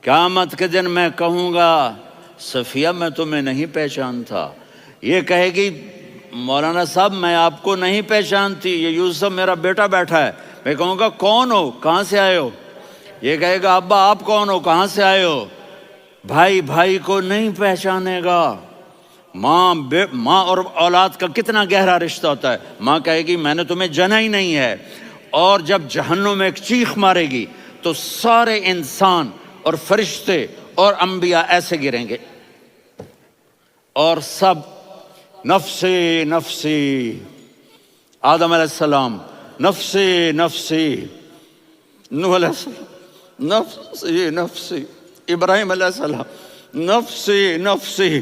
قیامت کے دن میں کہوں گا صفیہ میں تمہیں نہیں پہچانتا، یہ کہے گی مولانا صاحب میں آپ کو نہیں پہچانتی، یہ یوسف میرا بیٹا بیٹھا ہے۔ میں کہوں گا کون ہو، کہاں سے آئے ہو؟ یہ کہے گا ابا آپ کون ہو، کہاں سے آئے ہو؟ بھائی بھائی کو نہیں پہچانے گا۔ ماں اور اولاد کا کتنا گہرا رشتہ ہوتا ہے۔ ماں کہے گی میں نے تمہیں جنا ہی نہیں ہے، اور جب جہنم میں ایک چیخ مارے گی تو سارے انسان اور فرشتے اور انبیاء ایسے گریں گے، اور سب نفسی نفسی، آدم علیہ السلام نفسی نفسی، نوح علیہ السلام نفسی نفسی، ابراہیم علیہ السلام نفسی نفسی،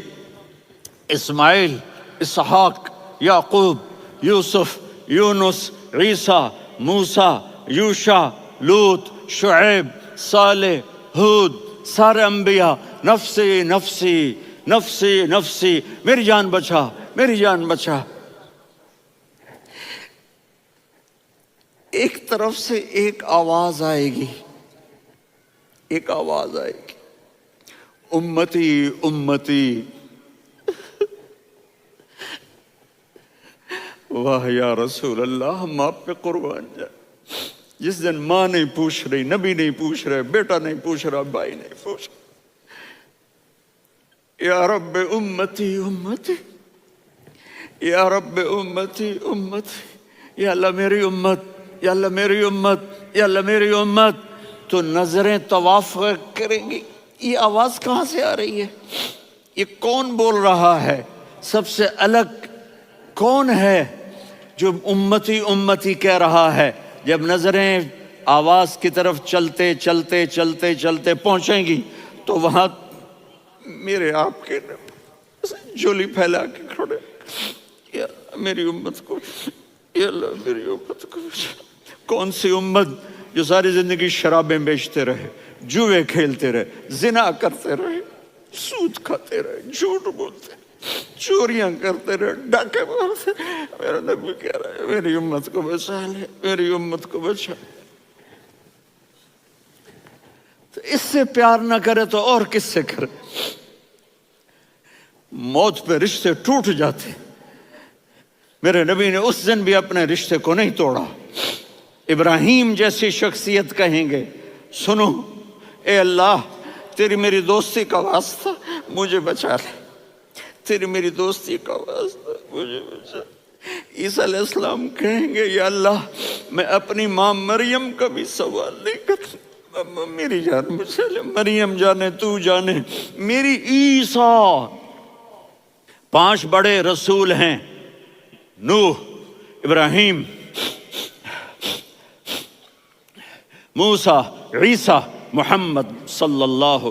اسماعیل، اسحاق، یعقوب، یوسف، یونس، عیسیٰ، موسیٰ، یوشع، لوط، شعیب، صالح، ہود، سارے انبیاء نفسی نفسی نفسی نفسی، میری جان بچا میری جان بچا۔ ایک طرف سے ایک آواز آئے گی، ایک آواز آئے گی، امتی امتی۔ واہ یا رسول اللہ، ہم آپ پہ قربان جائیں۔ جس دن ماں نہیں پوچھ رہی، نبی نہیں پوچھ رہے، بیٹا نہیں پوچھ رہا، بھائی نہیں پوچھ رہا، یا رب امتی امتی، یا رب امتی امتی، یا اللہ میری امت، یا اللہ میری امت، یا اللہ میری امت۔ تو نظریں طواف کریں گی، یہ آواز کہاں سے آ رہی ہے؟ یہ کون بول رہا ہے؟ سب سے الگ کون ہے جو امتی امتی کہہ رہا ہے؟ جب نظریں آواز کی طرف چلتے چلتے چلتے چلتے پہنچیں گی تو وہاں میرے آپ کے جھولی پھیلا کے کھڑے، یا میری امت کو، یا اللہ میری امت کو۔ کون سی امت جو ساری زندگی شرابیں بیچتے رہے، جوئے کھیلتے رہے، زنا کرتے رہے، سود کھاتے رہے، جھوٹ بولتے رہے، چوریاں کرتے رہے، ڈاکے مارتے رہے۔ میرا نبی کہہ رہا ہے میری امت کو بچا لے، میری امت کو بچا۔ تو اس سے پیار نہ کرے تو اور کس سے کرے؟ موت پہ رشتے ٹوٹ جاتے، میرے نبی نے اس دن بھی اپنے رشتے کو نہیں توڑا۔ ابراہیم جیسی شخصیت کہیں گے سنو اے اللہ تیری میری دوستی کا واسطہ مجھے بچا لے، تیری میری دوستی کا واسطہ مجھے بچا۔ عیسیٰ علیہ السلام کہیں گے یا اللہ میں اپنی ماں مریم کا بھی سوال نہیں کرتا، میری جان بچا لے، مریم جانے تو جانے میری عیسیٰ۔ 5 بڑے رسول ہیں، نوح، ابراہیم، موسیٰ، عیسیٰ، محمد صلی اللہ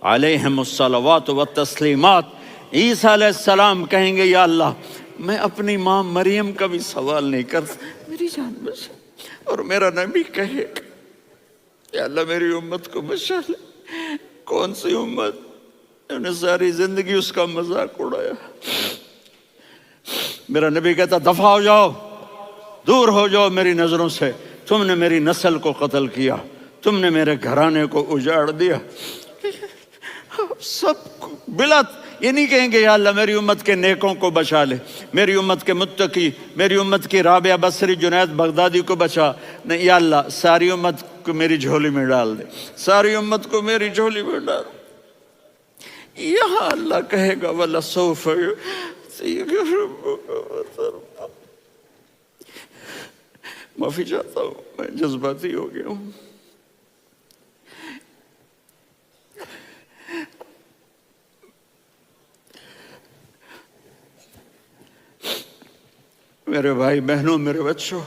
علیہ الصلوات والتسلیمات۔ عیسیٰ علیہ السلام کہیں گے یا اللہ میں اپنی ماں مریم کا بھی سوال نہیں کرتا، میری جان بچا۔ اور میرا نبی کہے یا اللہ میری امت کو بچا لے۔ کون سی امت انہوں نے ساری زندگی اس کا مذاق اڑایا؟ میرا نبی کہتا دفع ہو جاؤ، دور ہو جاؤ میری نظروں سے، تم نے میری نسل کو قتل کیا، تم نے میرے گھرانے کو اجاڑ دیا۔ سب کو بلا یہ نہیں کہیں گے یا اللہ میری امت کے نیکوں کو بچا لے، میری امت کے متقی، میری امت کی رابعہ بصری، جنید بغدادی کو بچا، نہیں یا اللہ ساری امت کو میری جھولی میں ڈال دے، ساری امت کو میری جھولی میں ڈال۔ یہاں اللہ کہے گا وَلَسَوْفَ يُعْطِيكَ رَبُّكَ وَتَرْضَىٰ۔ معافی چاہتا ہوں میں جذباتی ہو گیا ہوں۔ میرے بھائی بہنوں، میرے بچوں،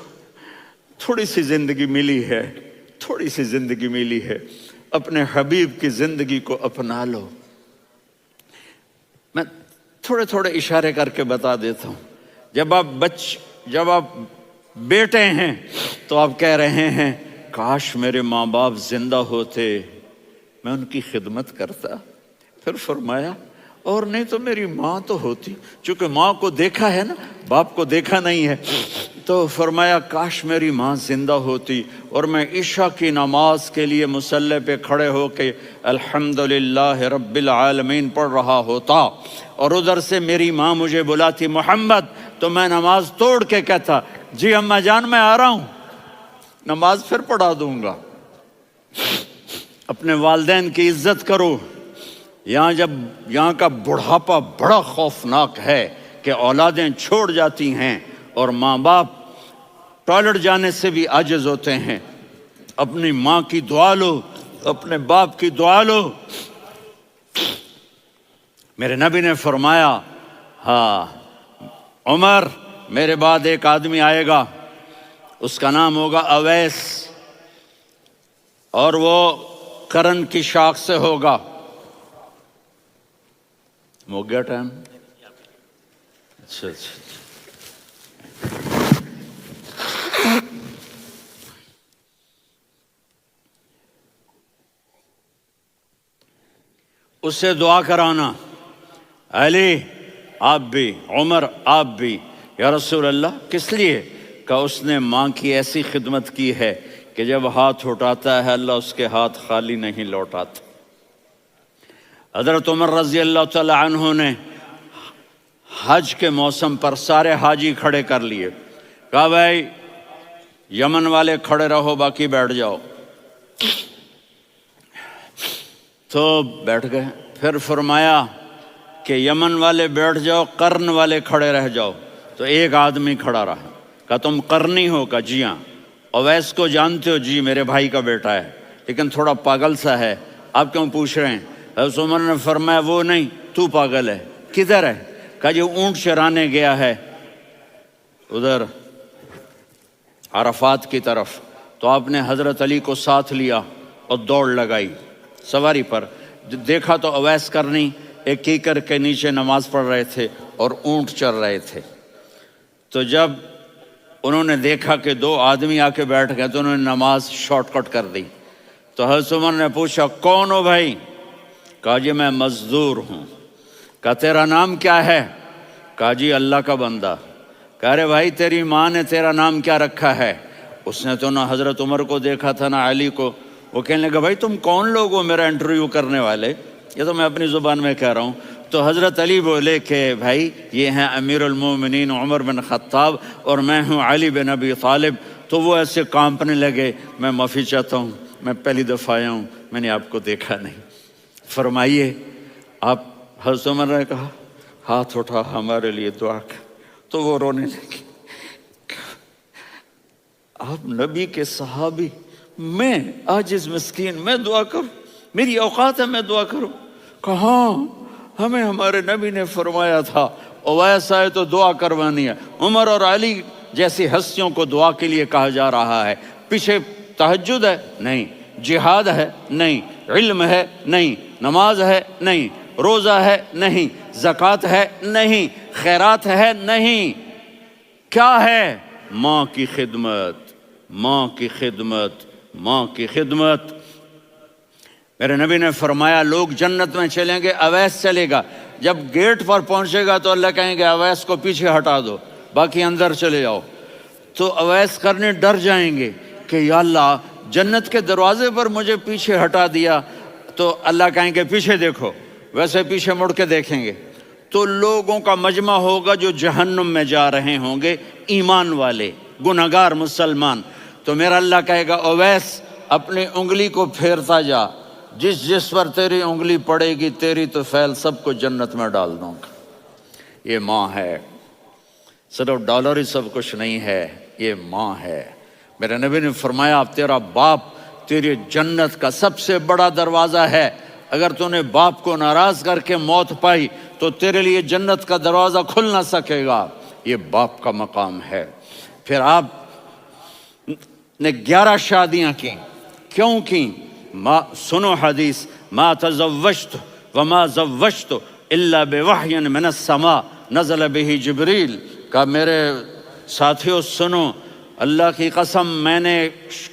تھوڑی سی زندگی ملی ہے، تھوڑی سی زندگی ملی ہے، اپنے حبیب کی زندگی کو اپنا لو۔ میں تھوڑے تھوڑے اشارے کر کے بتا دیتا ہوں۔ جب آپ بیٹے ہیں تو آپ کہہ رہے ہیں کاش میرے ماں باپ زندہ ہوتے، میں ان کی خدمت کرتا۔ پھر فرمایا اور نہیں تو میری ماں تو ہوتی، چونکہ ماں کو دیکھا ہے نا، باپ کو دیکھا نہیں ہے، تو فرمایا کاش میری ماں زندہ ہوتی اور میں عشاء کی نماز کے لیے مصلی پہ کھڑے ہو کے الحمدللہ رب العالمین پڑھ رہا ہوتا، اور ادھر سے میری ماں مجھے بلاتی محمد، تو میں نماز توڑ کے کہتا جی اماں جان میں آ رہا ہوں، نماز پھر پڑھا دوں گا۔ اپنے والدین کی عزت کرو۔ یہاں کا بڑھاپا بڑا خوفناک ہے کہ اولادیں چھوڑ جاتی ہیں اور ماں باپ ٹوائلٹ جانے سے بھی عاجز ہوتے ہیں۔ اپنی ماں کی دعا لو، اپنے باپ کی دعا لو۔ میرے نبی نے فرمایا ہاں عمر میرے بعد ایک آدمی آئے گا، اس کا نام ہوگا اویس، اور وہ قرن کی شاخ سے ہوگا۔ ہو گیا ٹائم؟ اچھا اس سے دعا کرانا، علی آپ بھی، عمر آپ بھی۔ یا رسول اللہ کس لیے؟ کہ اس نے ماں کی ایسی خدمت کی ہے کہ جب ہاتھ اٹھاتا ہے اللہ اس کے ہاتھ خالی نہیں لوٹاتا۔ حضرت عمر رضی اللہ تعالی عنہ نے حج کے موسم پر سارے حاجی کھڑے کر لیے، کہا بھائی یمن والے کھڑے رہو باقی بیٹھ جاؤ، تو بیٹھ گئے۔ پھر فرمایا کہ یمن والے بیٹھ جاؤ، قرن والے کھڑے رہ جاؤ، تو ایک آدمی کھڑا رہا۔ کہا تم قرنی ہو؟ کہا جی ہاں۔ اویس کو جانتے ہو؟ جی میرے بھائی کا بیٹا ہے لیکن تھوڑا پاگل سا ہے، آپ کیوں پوچھ رہے ہیں؟ حضرت عمر نے فرمایا وہ نہیں، تو پاگل ہے۔ کدھر ہے؟ کہا جی اونٹ چرانے گیا ہے ادھر عرفات کی طرف۔ تو آپ نے حضرت علی کو ساتھ لیا اور دوڑ لگائی سواری پر۔ دیکھا تو اویس کرنی ایک کیکر کے نیچے نماز پڑھ رہے تھے اور اونٹ چر رہے تھے۔ تو جب انہوں نے دیکھا کہ دو آدمی آ کے بیٹھ گئے تو انہوں نے نماز شارٹ کٹ کر دی۔ تو حضرت عمر نے پوچھا کون ہو بھائی؟ کہا جی میں مزدور ہوں۔ کہا تیرا نام کیا ہے؟ کہا جی اللہ کا بندہ۔ کہا رے بھائی تیری ماں نے تیرا نام کیا رکھا ہے؟ اس نے تو نہ حضرت عمر کو دیکھا تھا نہ علی کو۔ وہ کہنے لگا بھائی تم کون لوگ ہو میرا انٹرویو کرنے والے؟ یہ تو میں اپنی زبان میں کہہ رہا ہوں۔ تو حضرت علی بولے کہ بھائی یہ ہیں امیر المومنین عمر بن خطاب اور میں ہوں علی بن ابی طالب۔ تو وہ ایسے کانپنے لگے، میں معافی چاہتا ہوں، میں پہلی دفعہ آیا ہوں، میں نے آپ کو دیکھا نہیں، فرمائیے آپ۔ حضرت عمر نے کہا ہاتھ اٹھا ہمارے لیے دعا کر۔ تو وہ رونے لگے۔ آپ نبی کے صحابی، میں عاجز مسکین میں دعا کروں؟ میری اوقات ہے میں دعا کروں؟ کہاں، ہمیں ہمارے نبی نے فرمایا تھا اویس آئے تو دعا کروانی ہے۔ عمر اور علی جیسی ہستیوں کو دعا کے لیے کہا جا رہا ہے۔ پیچھے تہجد ہے؟ نہیں۔ جہاد ہے؟ نہیں۔ علم ہے؟ نہیں۔ نماز ہے؟ نہیں۔ روزہ ہے؟ نہیں۔ زکوٰۃ ہے؟ نہیں۔ خیرات ہے؟ نہیں۔ کیا ہے؟ ماں کی خدمت، ماں کی خدمت، ماں کی خدمت۔ میرے نبی نے فرمایا لوگ جنت میں چلیں گے، اویس چلے گا، جب گیٹ پر پہنچے گا تو اللہ کہیں گے اویس کو پیچھے ہٹا دو، باقی اندر چلے جاؤ۔ تو اویس کرنے ڈر جائیں گے کہ یا اللہ جنت کے دروازے پر مجھے پیچھے ہٹا دیا، تو اللہ کہیں گے پیچھے دیکھو، ویسے پیچھے مڑ کے دیکھیں گے تو لوگوں کا مجمع ہوگا جو جہنم میں جا رہے ہوں گے، ایمان والے، گنہگار مسلمان۔ تو میرا اللہ کہے گا اویس اپنی انگلی کو پھیرتا جا، جس پر تیری انگلی پڑے گی تیری تو فیل سب کو جنت میں ڈال دوں گا۔ یہ ماں ہے، صرف ڈالر ہی سب کچھ نہیں ہے، یہ ماں ہے۔ میرے نبی نے فرمایا اب تیرا باپ تیری جنت کا سب سے بڑا دروازہ ہے، اگر تو نے باپ کو ناراض کر کے موت پائی تو تیرے لیے جنت کا دروازہ کھل نہ سکے گا، یہ باپ کا مقام ہے۔ پھر آپ نے 11 شادیاں کی، کیوں کی؟ سنو حدیث، ما تزوجت وما زوجت الا بوحی من السماء نزل به جبریل۔ کہ میرے ساتھیوں سنو، اللہ کی قسم میں نے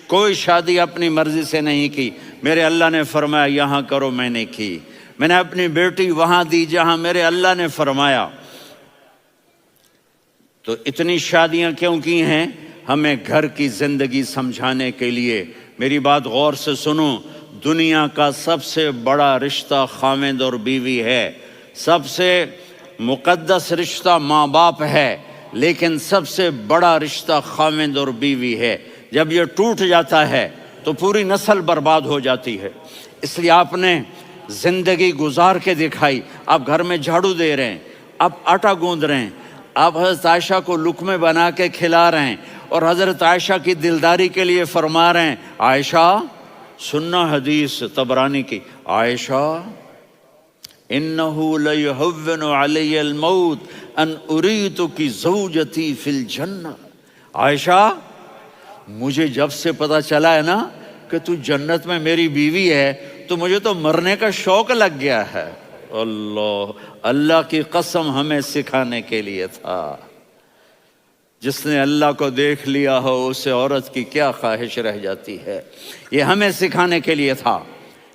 کوئی شادی اپنی مرضی سے نہیں کی، میرے اللہ نے فرمایا یہاں کرو، میں نے کی۔ میں نے اپنی بیٹی وہاں دی جہاں میرے اللہ نے فرمایا۔ تو اتنی شادیاں کیوں کی ہیں؟ ہمیں گھر کی زندگی سمجھانے کے لیے۔ میری بات غور سے سنو، دنیا کا سب سے بڑا رشتہ خاوند اور بیوی ہے، سب سے مقدس رشتہ ماں باپ ہے، لیکن سب سے بڑا رشتہ خاوند اور بیوی ہے۔ جب یہ ٹوٹ جاتا ہے تو پوری نسل برباد ہو جاتی ہے۔ اس لیے آپ نے زندگی گزار کے دکھائی۔ آپ گھر میں جھاڑو دے رہے ہیں، آپ آٹا گوندھ رہے ہیں، آپ حضرت عائشہ کو لقمے بنا کے کھلا رہے ہیں، اور حضرت عائشہ کی دلداری کے لیے فرما رہے ہیں، عائشہ سننا حدیث طبرانی کی، عائشہ انہو لیہون علی الموت ان اریتک زوجتی فی الجنہ۔ عائشہ مجھے جب سے پتا چلا ہے نا کہ تو جنت میں میری بیوی ہے تو مجھے تو مرنے کا شوق لگ گیا ہے۔ اللہ کی قسم ہمیں سکھانے کے لیے تھا۔ جس نے اللہ کو دیکھ لیا ہو اسے عورت کی کیا خواہش رہ جاتی ہے۔ یہ ہمیں سکھانے کے لیے تھا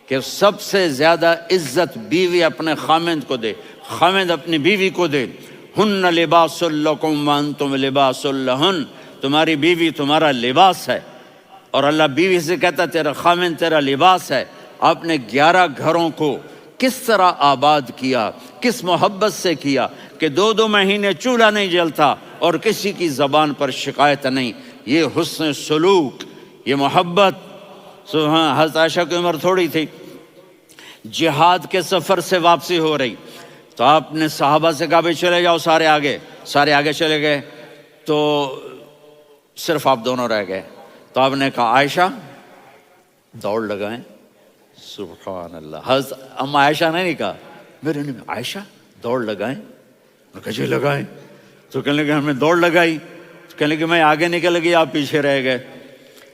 کہ سب سے زیادہ عزت بیوی اپنے خاوند کو دے، خاوند اپنی بیوی کو دے۔ ہن لباس لکم وانتم لباس لہن، تمہاری بیوی تمہارا لباس ہے، اور اللہ بیوی سے کہتا تیرا خاوند تیرا لباس ہے۔ آپ نے 11 گھروں کو کس طرح آباد کیا، کس محبت سے کیا کہ 2 مہینے چولہا نہیں جلتا اور کسی کی زبان پر شکایت نہیں۔ یہ حسن سلوک، یہ محبت۔ حضرت عائشہ کی عمر تھوڑی تھی، جہاد کے سفر سے واپسی ہو رہی، تو آپ نے صحابہ سے کہا بھی چلے جاؤ سارے آگے چلے گئے، تو صرف آپ دونوں رہ گئے۔ تو آپ نے کہا عائشہ دوڑ لگائیں۔ سبحان اللہ، حضرت اما عائشہ نے نہیں کہا، میرے نے عائشہ دوڑ لگائیں، میں کہا جی لگائیں۔ تو کہنے لگے ہم نے دوڑ لگائی، تو کہنے لگے میں آگے نکل گئی آپ پیچھے رہ گئے۔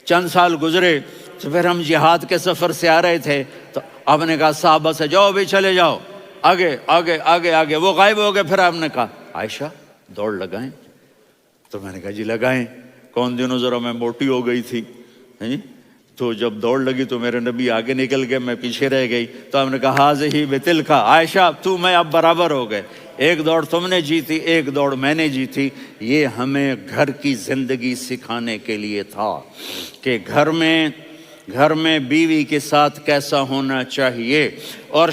چند سال گزرے تو پھر ہم جہاد کے سفر سے آ رہے تھے، تو آپ نے کہا صحابہ سے جاؤ بھی چلے جاؤ آگے آگے آگے آگے، وہ غائب ہو گئے۔ پھر آپ نے کہا عائشہ دوڑ لگائیں، تو میں نے کہا جی لگائیں۔ کون دنوں ذرا میں موٹی ہو گئی تھی، تو جب دوڑ لگی تو میرے نبی آگے نکل گئے، میں پیچھے رہ گئی۔ تو ہم نے کہا ہاذہ بتلک، عائشہ تو میں اب برابر ہو گئے، ایک دوڑ تم نے جیتی ایک دوڑ میں نے جیتی۔ یہ ہمیں گھر کی زندگی سکھانے کے لیے تھا کہ گھر میں بیوی کے ساتھ کیسا ہونا چاہیے۔ اور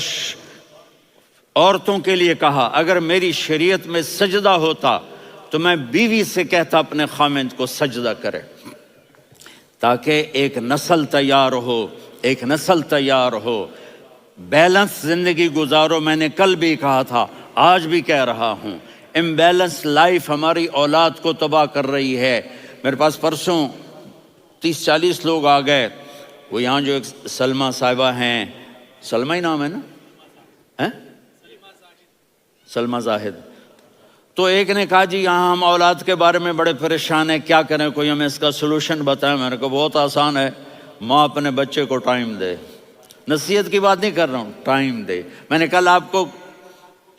عورتوں کے لیے کہا اگر میری شریعت میں سجدہ ہوتا تو میں بیوی سے کہتا اپنے خاوند کو سجدہ کرے، تاکہ ایک نسل تیار ہو، بیلنس زندگی گزارو۔ میں نے کل بھی کہا تھا، آج بھی کہہ رہا ہوں، امبیلنس لائف ہماری اولاد کو تباہ کر رہی ہے۔ میرے پاس پرسوں 30-40 لوگ آ گئے، وہ یہاں جو ایک سلمہ صاحبہ ہیں، سلمہ ہی نام ہے نا، سلمہ زاہد، تو ایک نے کہا جی یہاں ہم اولاد کے بارے میں بڑے پریشان ہیں، کیا کریں، کوئی ہمیں اس کا سلوشن بتائیں۔ میں نے کہا بہت آسان ہے، ماں اپنے بچے کو ٹائم دے، نصیحت کی بات نہیں کر رہا ہوں، ٹائم دے۔ میں نے کل آپ کو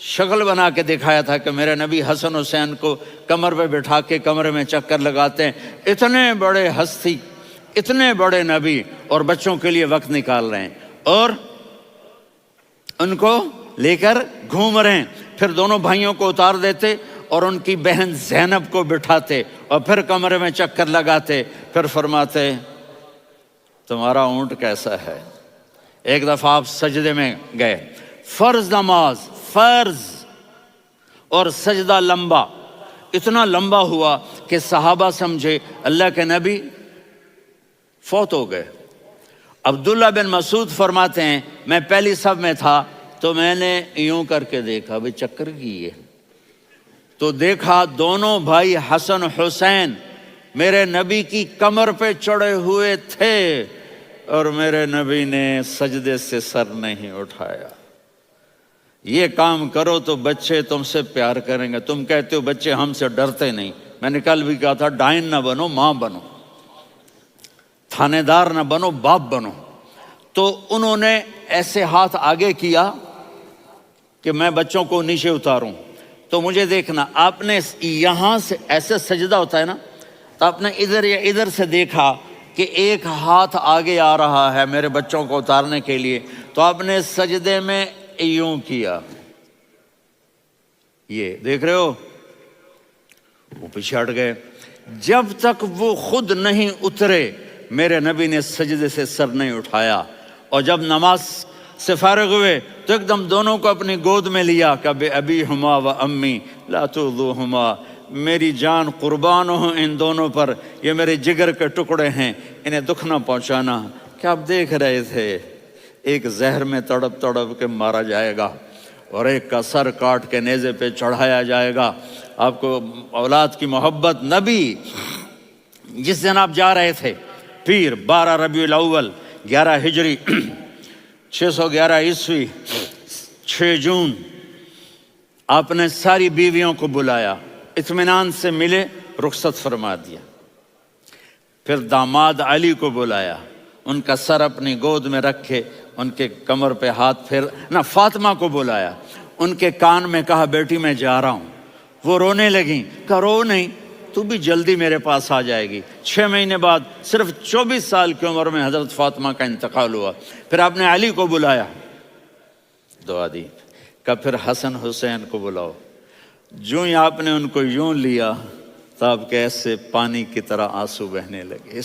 شکل بنا کے دکھایا تھا کہ میرے نبی حسن حسین کو کمر پہ بٹھا کے کمرے میں چکر لگاتے ہیں۔ اتنے بڑے ہستی، اتنے بڑے نبی، اور بچوں کے لیے وقت نکال رہے ہیں اور ان کو لے کر گھوم رہے ہیں۔ پھر دونوں بھائیوں کو اتار دیتے اور ان کی بہن زینب کو بٹھاتے اور پھر کمرے میں چکر لگاتے، پھر فرماتے تمہارا اونٹ کیسا ہے۔ ایک دفعہ آپ سجدے میں گئے، فرض نماز، فرض، اور سجدہ لمبا، اتنا لمبا ہوا کہ صحابہ سمجھے اللہ کے نبی فوت ہو گئے۔ عبداللہ بن مسعود فرماتے ہیں میں پہلی صف میں تھا تو میں نے یوں کر کے دیکھا بھی چکر کی ہے، تو دیکھا دونوں بھائی حسن حسین میرے نبی کی کمر پہ چڑھے ہوئے تھے اور میرے نبی نے سجدے سے سر نہیں اٹھایا۔ یہ کام کرو تو بچے تم سے پیار کریں گے۔ تم کہتے ہو بچے ہم سے ڈرتے نہیں، میں نے کل بھی کہا تھا ڈائن نہ بنو، ماں بنو، تھانے دار نہ بنو، باپ بنو۔ تو انہوں نے ایسے ہاتھ آگے کیا کہ میں بچوں کو نیچے اتاروں، تو مجھے دیکھنا، آپ نے یہاں سے ایسے سجدہ ہوتا ہے نا، تو آپ نے ادھر یا ادھر سے دیکھا کہ ایک ہاتھ آگے آ رہا ہے میرے بچوں کو اتارنے کے لیے، تو آپ نے سجدے میں یوں کیا، یہ دیکھ رہے ہو، وہ پیچھے ہٹ گئے۔ جب تک وہ خود نہیں اترے میرے نبی نے سجدے سے سر نہیں اٹھایا، اور جب نماز سے فارغ ہوئے تو ایک دم دونوں کو اپنی گود میں لیا کہ بے ابی ہما و امی لا تؤذوہما، میری جان قربان ہو ان دونوں پر، یہ میرے جگر کے ٹکڑے ہیں، انہیں دکھ نہ پہنچانا۔ کیا آپ دیکھ رہے تھے، ایک زہر میں تڑپ تڑپ کے مارا جائے گا اور ایک کا سر کاٹ کے نیزے پہ چڑھایا جائے گا۔ آپ کو اولاد کی محبت، نبی جس دن آپ جا رہے تھے پیر 12 ربیع الاول 11 ہجری 611 عیسوی 6 جون، آپ نے ساری بیویوں کو بلایا، اطمینان سے ملے، رخصت فرما دیا۔ پھر داماد علی کو بلایا، ان کا سر اپنی گود میں رکھے، ان کے کمر پہ ہاتھ پھیر نہ، فاطمہ کو بلایا، ان کے کان میں کہا بیٹی میں جا رہا ہوں۔ وہ رونے لگیں، کہا رو نہیں، تو بھی جلدی میرے پاس آ جائے گی۔ 6 مہینے بعد صرف 24 سال کی عمر میں حضرت فاطمہ کا انتقال ہوا۔ پھر آپ نے علی کو بلایا، دعا دی، کہا پھر حسن حسین کو بلاؤ۔ جو ہی آپ نے ان کو یوں لیا تو آپ کے ایسے پانی کی طرح آنسو بہنے لگے،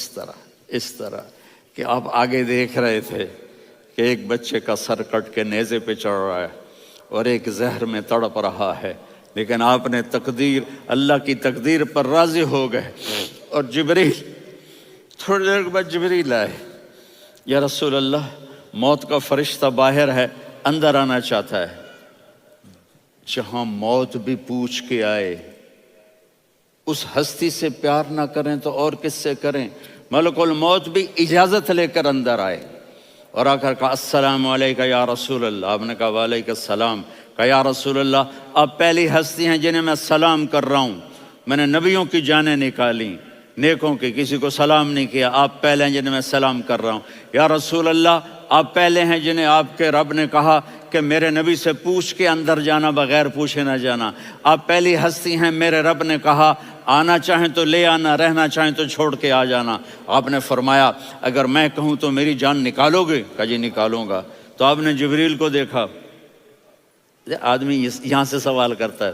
اس طرح کہ آپ آگے دیکھ رہے تھے کہ ایک بچے کا سر کٹ کے نیزے پہ چڑھ رہا ہے اور ایک زہر میں تڑپ رہا ہے، لیکن آپ نے تقدیر، اللہ کی تقدیر پر راضی ہو گئے۔ اور جبریل، تھوڑی دیر کے بعد جبریل آئے، یا رسول اللہ موت کا فرشتہ باہر ہے، اندر آنا چاہتا ہے۔ جہاں موت بھی پوچھ کے آئے، اس ہستی سے پیار نہ کریں تو اور کس سے کریں؟ ملک الموت بھی اجازت لے کر اندر آئے اور آ کر کہا السلام علیکہ یا رسول اللہ۔ آپ نے کہا وعلیکم السلام۔ کہا یا رسول اللہ، آپ پہلی ہستی ہیں جنہیں میں سلام کر رہا ہوں، میں نے نبیوں کی جانیں نکالی، نیکوں کی، کسی کو سلام نہیں کیا، آپ پہلے ہیں جنہیں میں سلام کر رہا ہوں۔ یا رسول اللہ، آپ پہلے ہیں جنہیں آپ کے رب نے کہا کہ میرے نبی سے پوچھ کے اندر جانا، بغیر پوچھے نہ جانا۔ آپ پہلی ہستی ہیں، میرے رب نے کہا آنا چاہیں تو لے آنا، رہنا چاہیں تو چھوڑ کے آ جانا۔ آپ نے فرمایا اگر میں کہوں تو میری جان نکالو گے؟ کہا جی نکالوں گا۔ تو آپ نے جبریل کو دیکھا، آدمی یہاں سے سوال کرتا ہے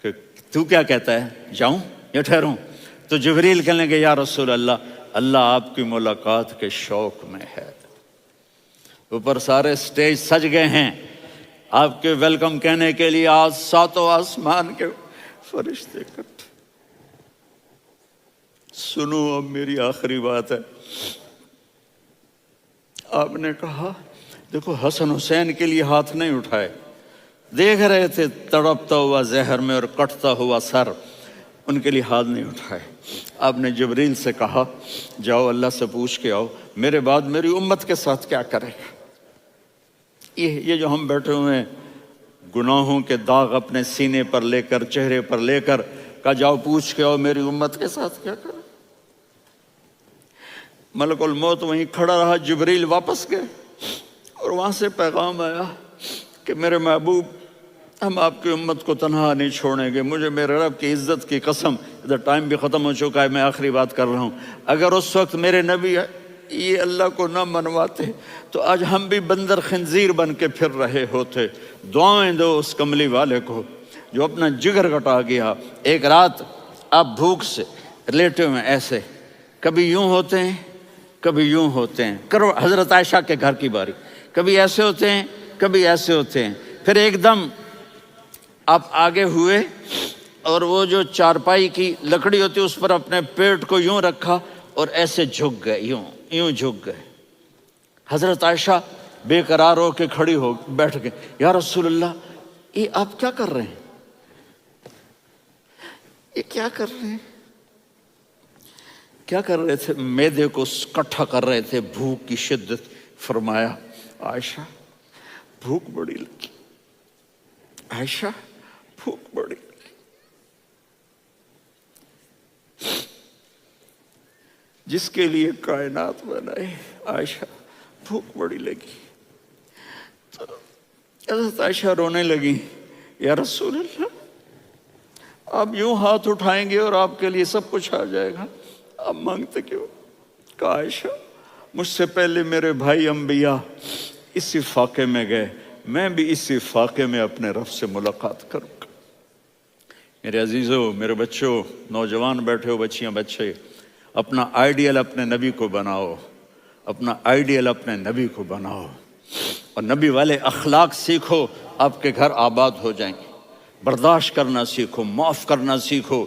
کہ تو کیا کہتا ہے، جاؤں یا ٹھہروں؟ تو جبریل کہنے لگے یا رسول اللہ، اللہ آپ کی ملاقات کے شوق میں ہے۔ اوپر سارے سٹیج سج گئے ہیں آپ کے ویلکم کہنے کے لیے، آج 7 آسمان کے فرشتے اکٹھے۔ سنو اب میری آخری بات ہے۔ آپ نے کہا دیکھو حسن حسین کے لیے ہاتھ نہیں اٹھائے، دیکھ رہے تھے تڑپتا ہوا زہر میں اور کٹتا ہوا سر، ان کے لیے ہاتھ نہیں اٹھائے۔ آپ نے جبریل سے کہا جاؤ اللہ سے پوچھ کے آؤ میرے بعد میری امت کے ساتھ کیا کرے گا۔ یہ جو ہم بیٹھے ہوئے ہیں، گناہوں کے داغ اپنے سینے پر لے کر، چہرے پر لے کر، کہا جاؤ پوچھ کے آؤ میری امت کے ساتھ کیا کرے۔ ملک الموت وہیں کھڑا رہا، جبریل واپس گئے اور وہاں سے پیغام آیا کہ میرے محبوب، ہم آپ کی امت کو تنہا نہیں چھوڑیں گے، مجھے میرے رب کی عزت کی قسم، ادھر ٹائم بھی ختم ہو چکا ہے، میں آخری بات کر رہا ہوں، اگر اس وقت میرے نبی یہ اللہ کو نہ منواتے تو آج ہم بھی بندر خنزیر بن کے پھر رہے ہوتے۔ دعائیں دو اس کملی والے کو جو اپنا جگر کٹا گیا۔ ایک رات آپ بھوک سے لیٹے ہوئے ایسے، کبھی یوں ہوتے ہیں کبھی یوں ہوتے ہیں، کرو حضرت عائشہ کے گھر کی باری، کبھی ایسے ہوتے ہیں کبھی ایسے ہوتے ہیں۔ پھر ایک دم آپ آگے ہوئے اور وہ جو چارپائی کی لکڑی ہوتی ہے اس پر اپنے پیٹ کو یوں رکھا اور ایسے جھک گئے، یوں جھک گئے۔ حضرت عائشہ بے قرار ہو کے کھڑی ہو بیٹھ گئے، یا رسول اللہ یہ آپ کیا کر رہے ہیں، یہ کیا کر رہے ہیں؟ کیا کر رہے تھے؟ معدے کو کٹھا کر رہے تھے، بھوک کی شدت۔ فرمایا عائشہ بھوک بڑی لگی، عائشہ بھوک بڑی لگی۔ جس کے لیے کائنات بنائے، عائشہ بھوک بڑی لگی۔ تو حضرت عائشہ رونے لگی، یا رسول اللہ آپ یوں ہاتھ اٹھائیں گے اور آپ کے لیے سب کچھ آ جائے گا، آپ مانگتے کیوں؟ کہا عائشہ مجھ سے پہلے میرے بھائی انبیاء اسی فاقے میں گئے، میں بھی اسی فاقے میں اپنے رب سے ملاقات کروں گا۔ میرے عزیزوں، میرے بچوں، نوجوان بیٹھے ہو، بچیاں بچے، اپنا آئیڈیل اپنے نبی کو بناؤ، اپنا آئیڈیل اپنے نبی کو بناؤ، اور نبی والے اخلاق سیکھو، آپ کے گھر آباد ہو جائیں گے۔ برداشت کرنا سیکھو، معاف کرنا سیکھو،